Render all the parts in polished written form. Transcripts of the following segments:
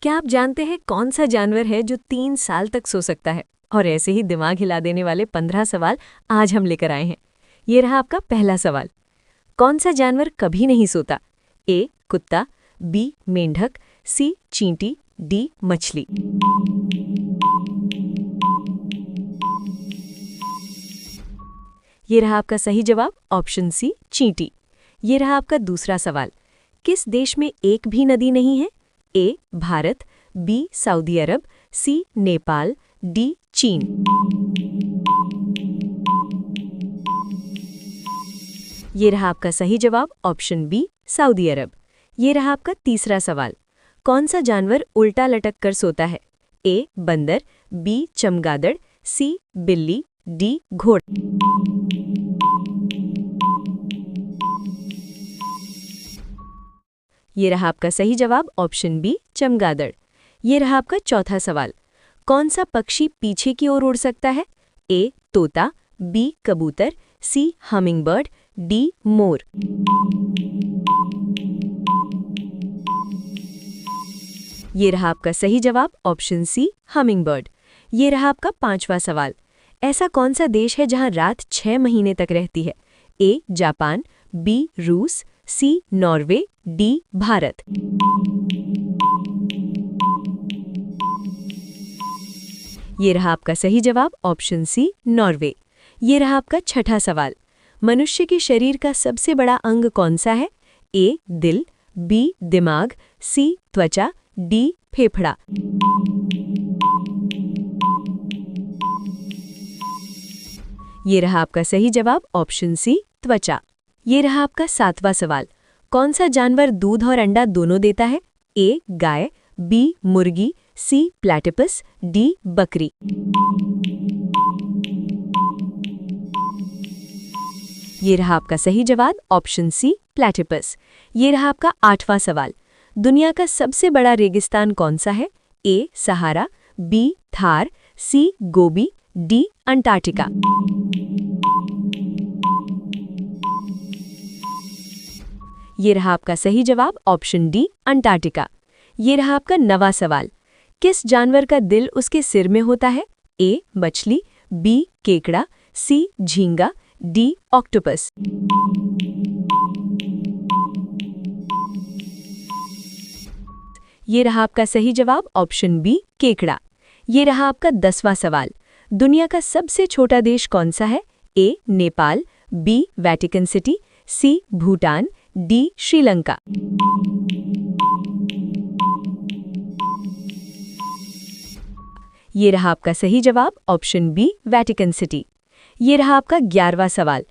क्या आप जानते हैं कौन सा जानवर है जो 3 साल तक सो सकता है? और ऐसे ही दिमाग हिला देने वाले 15 सवाल आज हम लेकर आए हैं। ये रहा आपका पहला सवाल। कौन सा जानवर कभी नहीं सोता? ए कुत्ता, बी मेंढक, सी चींटी, डी मछली। ये रहा आपका सही जवाब, ऑप्शन सी चींटी। ये रहा आपका दूसरा सवाल। किस देश में एक भी नदी नहीं है? ए भारत, बी सऊदी अरब, सी नेपाल, डी चीन। ये रहा आपका सही जवाब, ऑप्शन बी सऊदी अरब। ये रहा आपका तीसरा सवाल। कौन सा जानवर उल्टा लटक कर सोता है? ए बंदर, बी चमगादड़, सी बिल्ली, डी घोड़ा। ये रहा आपका सही जवाब, ऑप्शन बी चमगादड़। ये रहा आपका चौथा सवाल। कौन सा पक्षी पीछे की ओर उड़ सकता है? ए तोता, बी कबूतर, सी हमिंगबर्ड, डी मोर। ये रहा आपका सही जवाब, ऑप्शन सी हमिंगबर्ड। ये रहा आपका पांचवा सवाल। ऐसा कौन सा देश है जहां रात 6 महीने तक रहती है? ए जापान, बी रूस, सी नॉर्वे, डी भारत। ये रहा आपका सही जवाब, ऑप्शन सी नॉर्वे। ये रहा आपका छठा सवाल। मनुष्य के शरीर का सबसे बड़ा अंग कौन सा है? ए दिल, बी दिमाग, सी त्वचा, डी फेफड़ा। ये रहा आपका सही जवाब, ऑप्शन सी त्वचा। ये रहा आपका सातवां सवाल। कौन सा जानवर दूध और अंडा दोनों देता है? ए गाय, बी मुर्गी, सी प्लैटिपस, डी बकरी। ये रहा आपका सही जवाब, ऑप्शन सी प्लैटिपस। ये रहा आपका आठवां सवाल। दुनिया का सबसे बड़ा रेगिस्तान कौन सा है? ए सहारा, बी थार, सी गोबी, डी अंटार्कटिका। ये रहा आपका सही जवाब, ऑप्शन डी अंटार्कटिका। ये रहा आपका 9वां सवाल। किस जानवर का दिल उसके सिर में होता है? ए मछली, बी केकड़ा, सी झींगा, डी ऑक्टोपस। ये रहा आपका सही जवाब, ऑप्शन बी केकड़ा। ये रहा आपका 10वां सवाल। दुनिया का सबसे छोटा देश कौन सा है? ए नेपाल, बी वेटिकन सिटी, सी भूटान, डी श्रीलंका। ये रहा आपका सही जवाब, ऑप्शन बी वेटिकन सिटी। ये रहा आपका 11वां सवाल।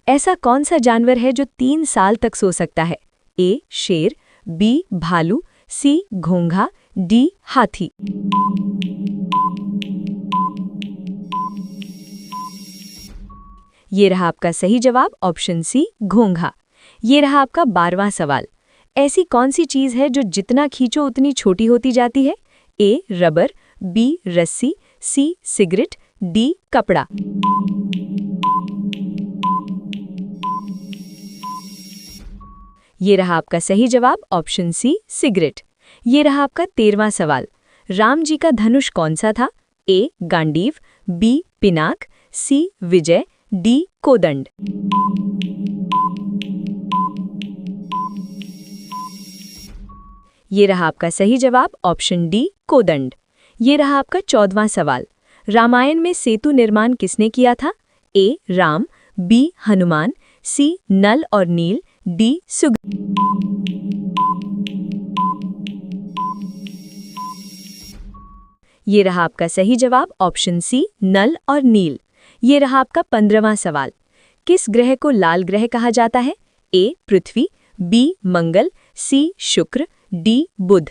ऐसा कौन सा जानवर है जो 3 साल तक सो सकता है? ए शेर, बी भालू, सी घोंघा, डी हाथी। ये रहा आपका सही जवाब, ऑप्शन सी घोंघा। ये रहा आपका 12वां सवाल। ऐसी कौन सी चीज है जो जितना खींचो उतनी छोटी होती जाती है? ए रबर, बी रस्सी, सी सिगरेट, डी कपड़ा। ये रहा आपका सही जवाब, ऑप्शन सी सिगरेट। ये रहा आपका 13वां सवाल। राम जी का धनुष कौन सा था? ए गांडीव, बी पिनाक, सी विजय, डी कोदंड। ये रहा आपका सही जवाब, ऑप्शन डी कोदंड। ये रहा आपका 14वां सवाल। रामायण में सेतु निर्माण किसने किया था? ए राम, बी हनुमान, सी नल और नील, डी सुग। ये रहा आपका सही जवाब, ऑप्शन सी नल और नील। ये रहा आपका 15वां सवाल। किस ग्रह को लाल ग्रह कहा जाता है? ए पृथ्वी, बी मंगल, सी शुक्र, डी बुध।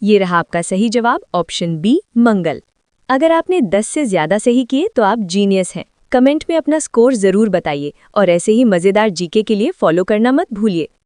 ये रहा आपका सही जवाब, ऑप्शन बी मंगल। अगर आपने 10 से ज्यादा सही किए तो आप जीनियस हैं। कमेंट में अपना स्कोर जरूर बताइए और ऐसे ही मजेदार जीके के लिए फॉलो करना मत भूलिए।